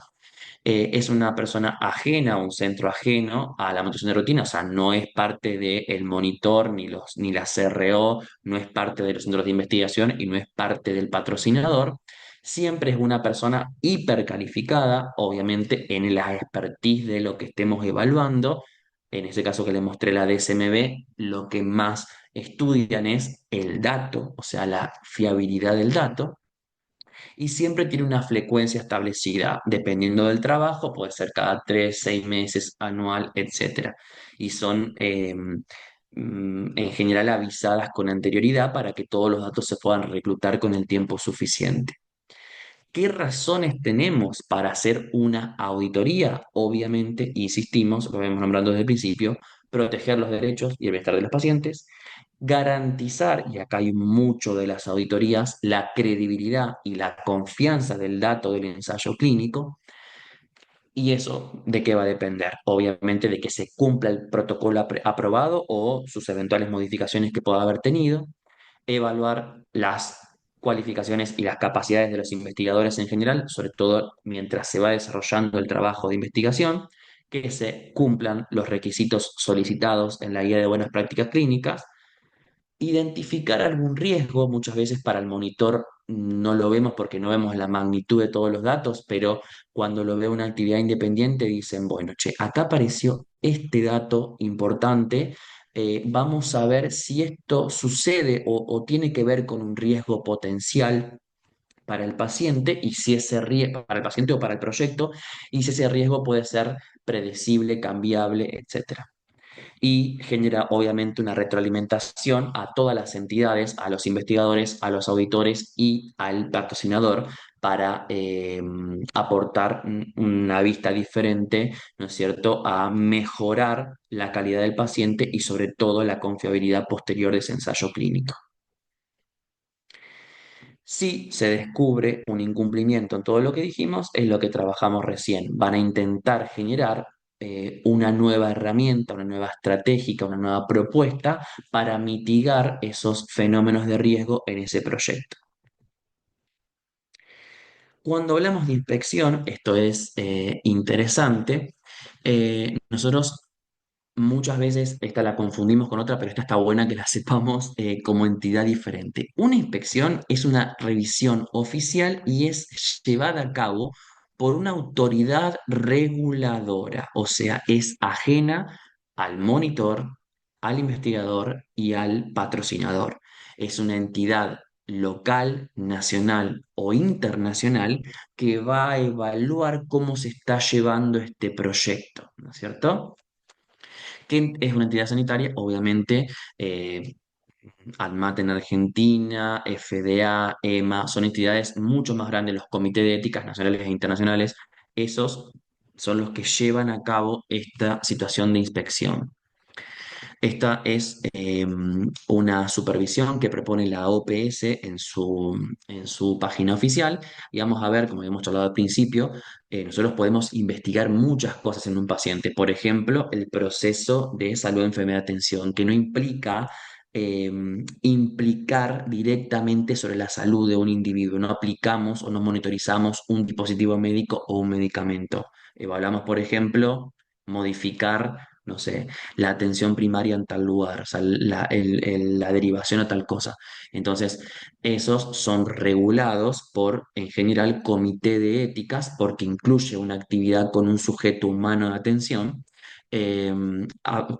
Es una persona ajena, un centro ajeno a la montación de rutina, o sea, no es parte del monitor ni la CRO, no es parte de los centros de investigación y no es parte del patrocinador. Siempre es una persona hipercalificada, obviamente en la expertise de lo que estemos evaluando. En ese caso que le mostré la DSMB, lo que más estudian es el dato, o sea, la fiabilidad del dato y siempre tiene una frecuencia establecida, dependiendo del trabajo, puede ser cada 3, 6 meses, anual, etcétera. Y son en general avisadas con anterioridad para que todos los datos se puedan reclutar con el tiempo suficiente. ¿Qué razones tenemos para hacer una auditoría? Obviamente, insistimos, lo vemos nombrando desde el principio, proteger los derechos y el bienestar de los pacientes, garantizar, y acá hay mucho de las auditorías, la credibilidad y la confianza del dato del ensayo clínico. ¿Y eso de qué va a depender? Obviamente de que se cumpla el protocolo aprobado o sus eventuales modificaciones que pueda haber tenido, evaluar las cualificaciones y las capacidades de los investigadores en general, sobre todo mientras se va desarrollando el trabajo de investigación, que se cumplan los requisitos solicitados en la guía de buenas prácticas clínicas, identificar algún riesgo, muchas veces para el monitor no lo vemos porque no vemos la magnitud de todos los datos, pero cuando lo ve una actividad independiente dicen, bueno, che, acá apareció este dato importante, vamos a ver si esto sucede o tiene que ver con un riesgo potencial para el paciente y si ese riesgo, para el paciente o para el proyecto, y si ese riesgo puede ser predecible, cambiable, etcétera y genera obviamente una retroalimentación a todas las entidades, a los investigadores, a los auditores y al patrocinador para aportar una vista diferente, ¿no es cierto?, a mejorar la calidad del paciente y sobre todo la confiabilidad posterior de ese ensayo clínico. Si se descubre un incumplimiento en todo lo que dijimos, es lo que trabajamos recién. Van a intentar generar una nueva herramienta, una nueva estratégica, una nueva propuesta para mitigar esos fenómenos de riesgo en ese proyecto. Cuando hablamos de inspección, esto es interesante, nosotros muchas veces esta la confundimos con otra, pero esta está buena que la sepamos como entidad diferente. Una inspección es una revisión oficial y es llevada a cabo por una autoridad reguladora, o sea, es ajena al monitor, al investigador y al patrocinador. Es una entidad local, nacional o internacional que va a evaluar cómo se está llevando este proyecto, ¿no es cierto? Que es una entidad sanitaria, obviamente, ANMAT en Argentina, FDA, EMA, son entidades mucho más grandes, los comités de éticas nacionales e internacionales, esos son los que llevan a cabo esta situación de inspección. Esta es una supervisión que propone la OPS en su página oficial y vamos a ver, como habíamos hablado al principio, nosotros podemos investigar muchas cosas en un paciente. Por ejemplo, el proceso de salud, enfermedad, atención, que no implica eh, implicar directamente sobre la salud de un individuo. No aplicamos o no monitorizamos un dispositivo médico o un medicamento. Evaluamos, por ejemplo, modificar, no sé, la atención primaria en tal lugar, o sea, la derivación a tal cosa. Entonces, esos son regulados por, en general, comité de éticas, porque incluye una actividad con un sujeto humano de atención, eh,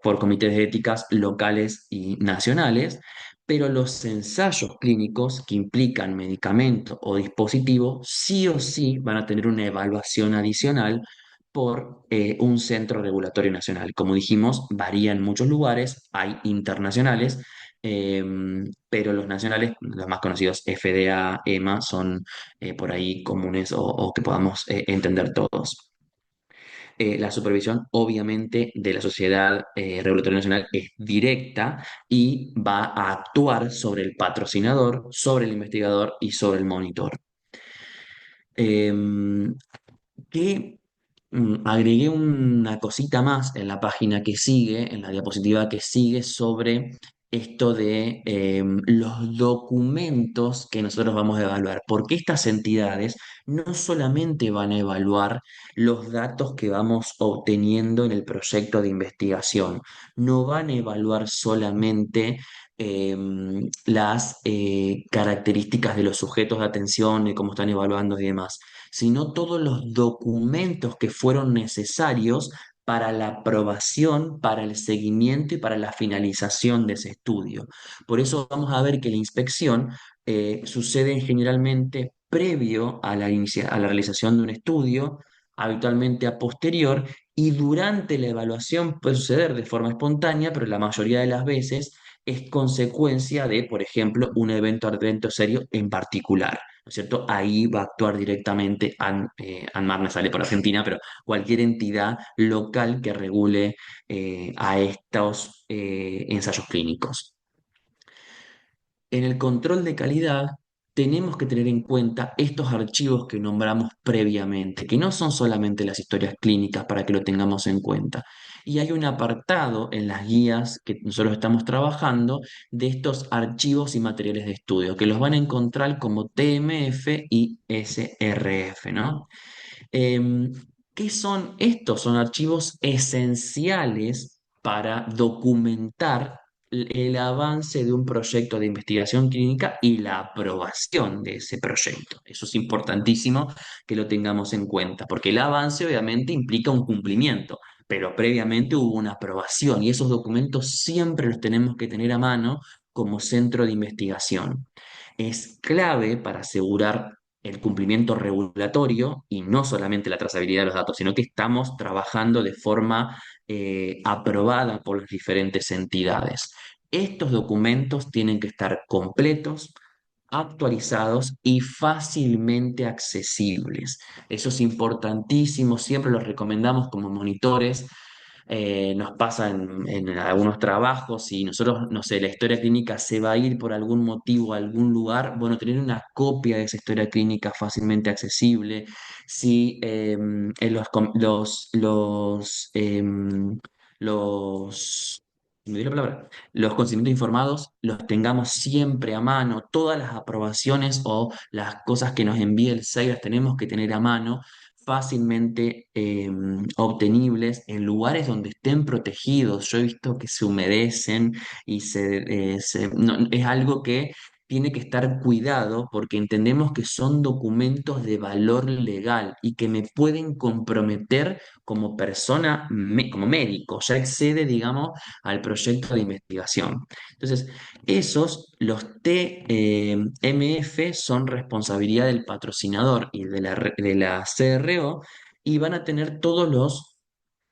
por comités de éticas locales y nacionales, pero los ensayos clínicos que implican medicamento o dispositivo sí o sí van a tener una evaluación adicional por un centro regulatorio nacional. Como dijimos, varía en muchos lugares, hay internacionales, eh, pero los nacionales, los más conocidos, FDA, EMA, son por ahí comunes o que podamos entender todos. La supervisión, obviamente, de la Sociedad Regulatoria Nacional es directa y va a actuar sobre el patrocinador, sobre el investigador y sobre el monitor. Em, que agregué una cosita más en la página que sigue, en la diapositiva que sigue, sobre esto de los documentos que nosotros vamos a evaluar, porque estas entidades no solamente van a evaluar los datos que vamos obteniendo en el proyecto de investigación, no van a evaluar solamente las características de los sujetos de atención, de cómo están evaluando y demás, sino todos los documentos que fueron necesarios para la aprobación, para el seguimiento y para la finalización de ese estudio. Por eso vamos a ver que la inspección sucede generalmente previo a a la realización de un estudio, habitualmente a posterior, y durante la evaluación puede suceder de forma espontánea, pero la mayoría de las veces es consecuencia de, por ejemplo, un evento serio en particular. ¿No es cierto? Ahí va a actuar directamente ANMAR, me sale por Argentina, pero cualquier entidad local que regule a estos ensayos clínicos. En el control de calidad tenemos que tener en cuenta estos archivos que nombramos previamente, que no son solamente las historias clínicas para que lo tengamos en cuenta. Y hay un apartado en las guías que nosotros estamos trabajando de estos archivos y materiales de estudio, que los van a encontrar como TMF y SRF, ¿no? Em, ¿Qué son estos? Son archivos esenciales para documentar el avance de un proyecto de investigación clínica y la aprobación de ese proyecto. Eso es importantísimo que lo tengamos en cuenta, porque el avance obviamente implica un cumplimiento, pero previamente hubo una aprobación y esos documentos siempre los tenemos que tener a mano como centro de investigación. Es clave para asegurar el cumplimiento regulatorio y no solamente la trazabilidad de los datos, sino que estamos trabajando de forma aprobada por las diferentes entidades. Estos documentos tienen que estar completos, actualizados y fácilmente accesibles. Eso es importantísimo, siempre los recomendamos como monitores. Nos pasa en algunos trabajos, y nosotros, no sé, la historia clínica se va a ir por algún motivo a algún lugar, bueno, tener una copia de esa historia clínica fácilmente accesible. Si en los, me dio la palabra, los consentimientos informados los tengamos siempre a mano, todas las aprobaciones o las cosas que nos envíe el SEI las tenemos que tener a mano, fácilmente obtenibles en lugares donde estén protegidos. Yo he visto que se humedecen y es algo que tiene que estar cuidado, porque entendemos que son documentos de valor legal y que me pueden comprometer como persona, como médico, ya excede, digamos, al proyecto de investigación. Entonces, los TMF, son responsabilidad del patrocinador y de la CRO, y van a tener todos los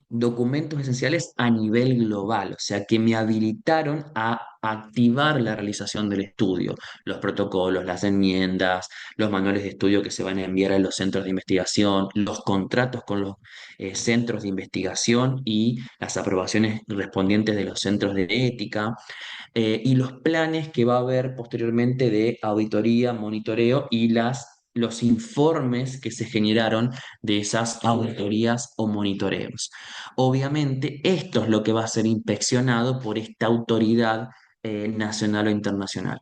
documentos esenciales a nivel global, o sea, que me habilitaron a activar la realización del estudio, los protocolos, las enmiendas, los manuales de estudio que se van a enviar a los centros de investigación, los contratos con los centros de investigación y las aprobaciones respondientes de los centros de ética, y los planes que va a haber posteriormente de auditoría, monitoreo y los informes que se generaron de esas auditorías o monitoreos. Obviamente, esto es lo que va a ser inspeccionado por esta autoridad nacional o internacional.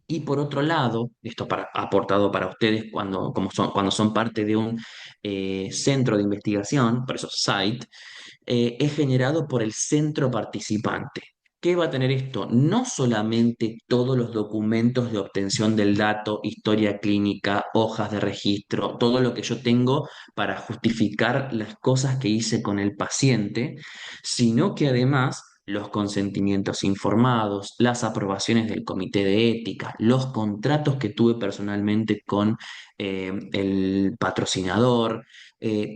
Y por otro lado, esto aportado para ustedes cuando son parte de un centro de investigación, por eso site, es generado por el centro participante. ¿Qué va a tener esto? No solamente todos los documentos de obtención del dato, historia clínica, hojas de registro, todo lo que yo tengo para justificar las cosas que hice con el paciente, sino que además los consentimientos informados, las aprobaciones del comité de ética, los contratos que tuve personalmente con el patrocinador,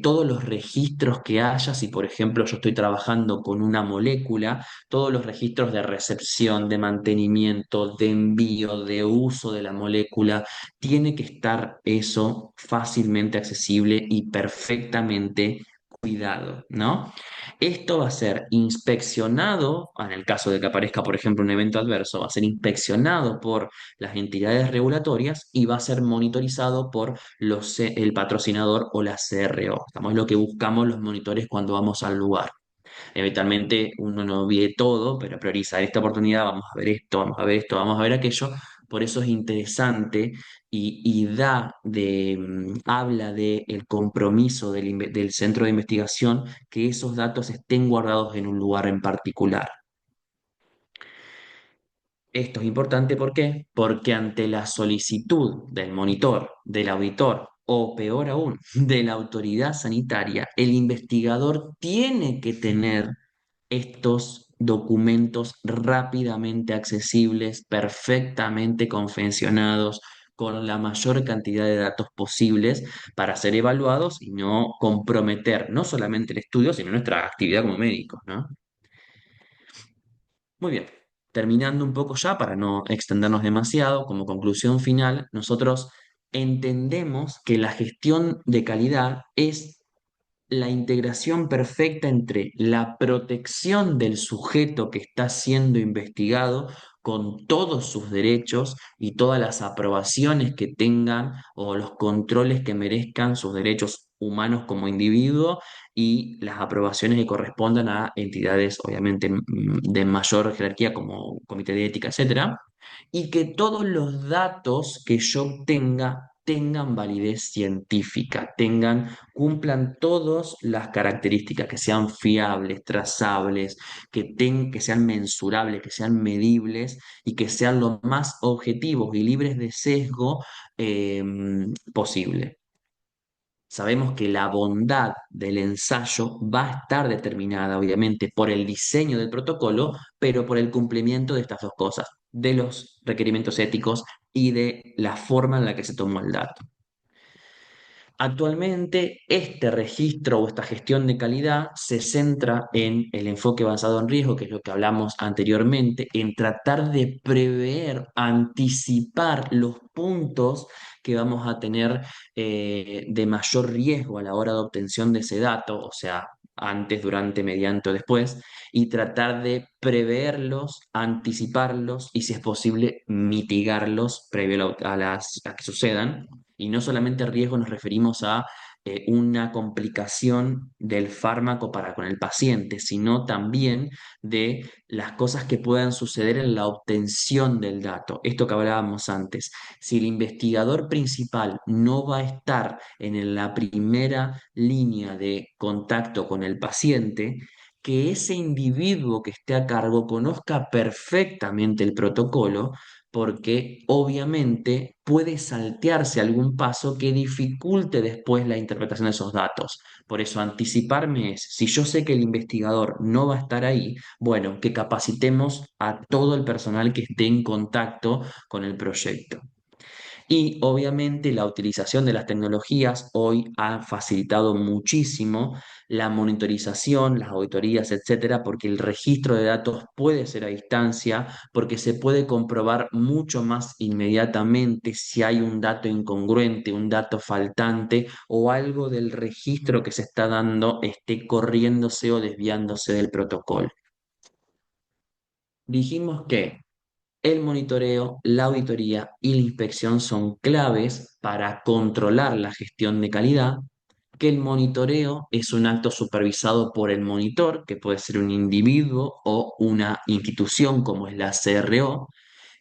todos los registros que haya, si por ejemplo yo estoy trabajando con una molécula, todos los registros de recepción, de mantenimiento, de envío, de uso de la molécula, tiene que estar eso fácilmente accesible y perfectamente cuidado, ¿no? Esto va a ser inspeccionado, en el caso de que aparezca, por ejemplo, un evento adverso, va a ser inspeccionado por las entidades regulatorias y va a ser monitorizado por el patrocinador o la CRO. Estamos en lo que buscamos los monitores cuando vamos al lugar. Eventualmente uno no ve todo, pero prioriza esta oportunidad, vamos a ver esto, vamos a ver esto, vamos a ver aquello. Por eso es interesante y habla de el compromiso del centro de investigación que esos datos estén guardados en un lugar en particular. Esto es importante, ¿por qué? Porque ante la solicitud del monitor, del auditor o peor aún, de la autoridad sanitaria, el investigador tiene que tener estos documentos rápidamente accesibles, perfectamente confeccionados, con la mayor cantidad de datos posibles para ser evaluados y no comprometer no solamente el estudio, sino nuestra actividad como médicos, ¿no? Muy bien, terminando un poco ya para no extendernos demasiado, como conclusión final, nosotros entendemos que la gestión de calidad es la integración perfecta entre la protección del sujeto que está siendo investigado con todos sus derechos y todas las aprobaciones que tengan o los controles que merezcan sus derechos humanos como individuo y las aprobaciones que correspondan a entidades obviamente de mayor jerarquía como comité de ética, etcétera, y que todos los datos que yo obtenga tengan validez científica, cumplan todas las características, que sean fiables, trazables, que sean mensurables, que sean medibles y que sean lo más objetivos y libres de sesgo eh, posible. Sabemos que la bondad del ensayo va a estar determinada, obviamente, por el diseño del protocolo, pero por el cumplimiento de estas dos cosas, de los requerimientos éticos y de la forma en la que se tomó el dato. Actualmente, este registro o esta gestión de calidad se centra en el enfoque basado en riesgo, que es lo que hablamos anteriormente, en tratar de prever, anticipar los puntos que vamos a tener de mayor riesgo a la hora de obtención de ese dato, o sea, antes, durante, mediante o después, y tratar de preverlos, anticiparlos y, si es posible, mitigarlos previo a que sucedan. Y no solamente riesgo nos referimos a una complicación del fármaco para con el paciente, sino también de las cosas que puedan suceder en la obtención del dato. Esto que hablábamos antes. Si el investigador principal no va a estar en la primera línea de contacto con el paciente, que ese individuo que esté a cargo conozca perfectamente el protocolo, porque obviamente puede saltearse algún paso que dificulte después la interpretación de esos datos. Por eso anticiparme es, si yo sé que el investigador no va a estar ahí, bueno, que capacitemos a todo el personal que esté en contacto con el proyecto. Y obviamente la utilización de las tecnologías hoy ha facilitado muchísimo la monitorización, las auditorías, etcétera, porque el registro de datos puede ser a distancia, porque se puede comprobar mucho más inmediatamente si hay un dato incongruente, un dato faltante o algo del registro que se está dando esté corriéndose o desviándose del protocolo. Dijimos que el monitoreo, la auditoría y la inspección son claves para controlar la gestión de calidad, que el monitoreo es un acto supervisado por el monitor, que puede ser un individuo o una institución como es la CRO,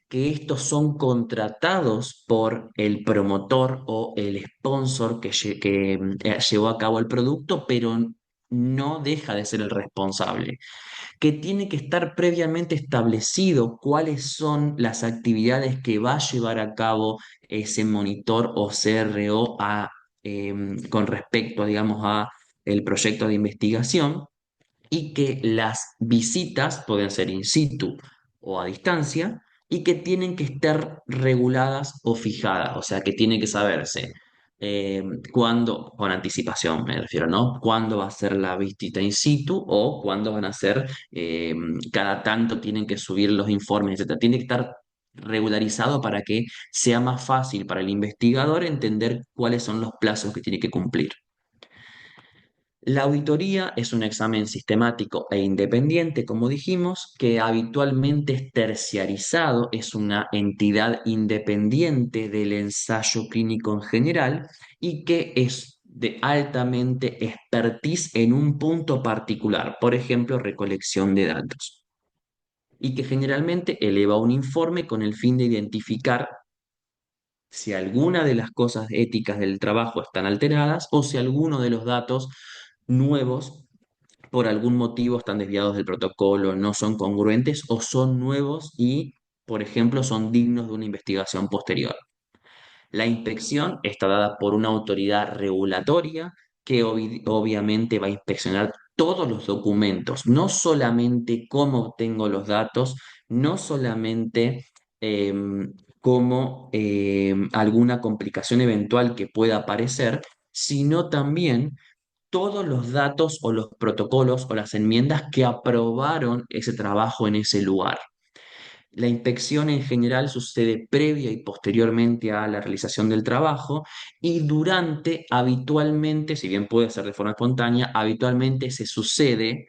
que estos son contratados por el promotor o el sponsor que llevó a cabo el producto, pero no deja de ser el responsable, que tiene que estar previamente establecido cuáles son las actividades que va a llevar a cabo ese monitor o CRO con respecto, digamos, a el proyecto de investigación y que las visitas pueden ser in situ o a distancia y que tienen que estar reguladas o fijadas, o sea, que tiene que saberse eh, cuándo, con anticipación me refiero, ¿no? Cuándo va a ser la visita in situ o cuándo van a ser, cada tanto tienen que subir los informes, etcétera. Tiene que estar regularizado para que sea más fácil para el investigador entender cuáles son los plazos que tiene que cumplir. La auditoría es un examen sistemático e independiente, como dijimos, que habitualmente es terciarizado, es una entidad independiente del ensayo clínico en general y que es de altamente expertise en un punto particular, por ejemplo, recolección de datos, y que generalmente eleva un informe con el fin de identificar si alguna de las cosas éticas del trabajo están alteradas o si alguno de los datos nuevos por algún motivo están desviados del protocolo, no son congruentes o son nuevos y, por ejemplo, son dignos de una investigación posterior. La inspección está dada por una autoridad regulatoria que obviamente va a inspeccionar todos los documentos, no solamente cómo obtengo los datos, no solamente cómo alguna complicación eventual que pueda aparecer, sino también todos los datos o los protocolos o las enmiendas que aprobaron ese trabajo en ese lugar. La inspección en general sucede previa y posteriormente a la realización del trabajo y durante, habitualmente, si bien puede ser de forma espontánea, habitualmente se sucede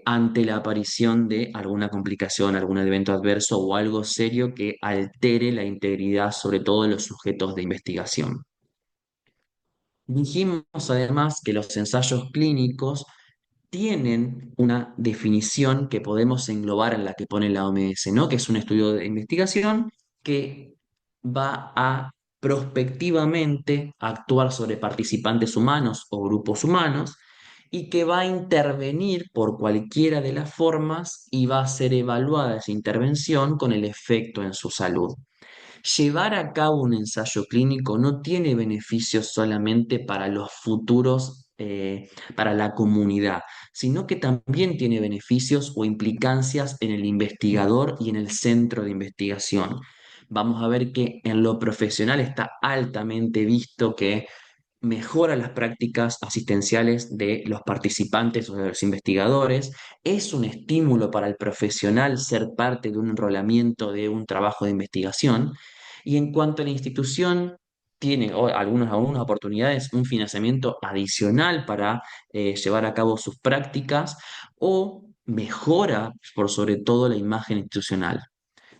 ante la aparición de alguna complicación, algún evento adverso o algo serio que altere la integridad, sobre todo de los sujetos de investigación. Dijimos además que los ensayos clínicos tienen una definición que podemos englobar en la que pone la OMS, ¿no? Que es un estudio de investigación que va a prospectivamente actuar sobre participantes humanos o grupos humanos y que va a intervenir por cualquiera de las formas y va a ser evaluada esa intervención con el efecto en su salud. Llevar a cabo un ensayo clínico no tiene beneficios solamente para los futuros, para la comunidad, sino que también tiene beneficios o implicancias en el investigador y en el centro de investigación. Vamos a ver que en lo profesional está altamente visto que mejora las prácticas asistenciales de los participantes o de los investigadores, es un estímulo para el profesional ser parte de un enrolamiento de un trabajo de investigación, y en cuanto a la institución, tiene algunas oportunidades un financiamiento adicional para llevar a cabo sus prácticas o mejora por sobre todo la imagen institucional.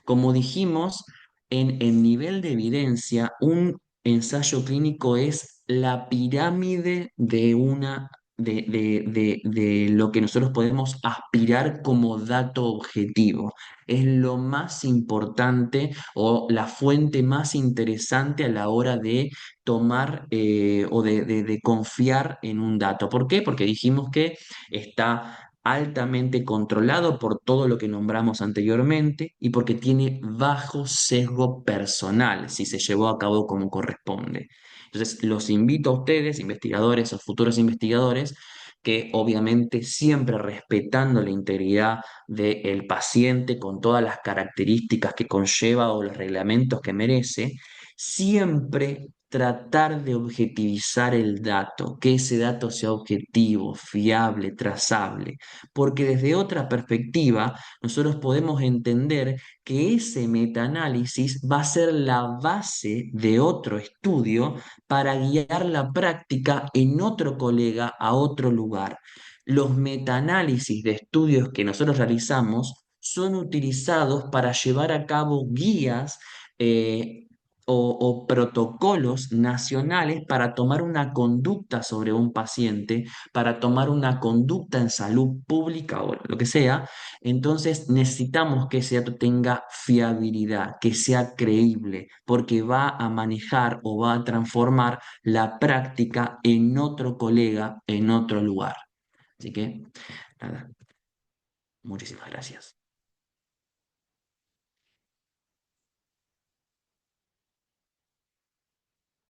Como dijimos, en nivel de evidencia, un ensayo clínico es la pirámide de lo que nosotros podemos aspirar como dato objetivo. Es lo más importante o la fuente más interesante a la hora de tomar o de confiar en un dato. ¿Por qué? Porque dijimos que está altamente controlado por todo lo que nombramos anteriormente y porque tiene bajo sesgo personal si se llevó a cabo como corresponde. Entonces, los invito a ustedes, investigadores o futuros investigadores, que obviamente siempre respetando la integridad del paciente con todas las características que conlleva o los reglamentos que merece, siempre tratar de objetivizar el dato, que ese dato sea objetivo, fiable, trazable, porque desde otra perspectiva nosotros podemos entender que ese metaanálisis va a ser la base de otro estudio para guiar la práctica en otro colega a otro lugar. Los metaanálisis de estudios que nosotros realizamos son utilizados para llevar a cabo guías eh, o protocolos nacionales para tomar una conducta sobre un paciente, para tomar una conducta en salud pública o lo que sea. Entonces necesitamos que ese dato tenga fiabilidad, que sea creíble, porque va a manejar o va a transformar la práctica en otro colega, en otro lugar. Así que, nada, muchísimas gracias.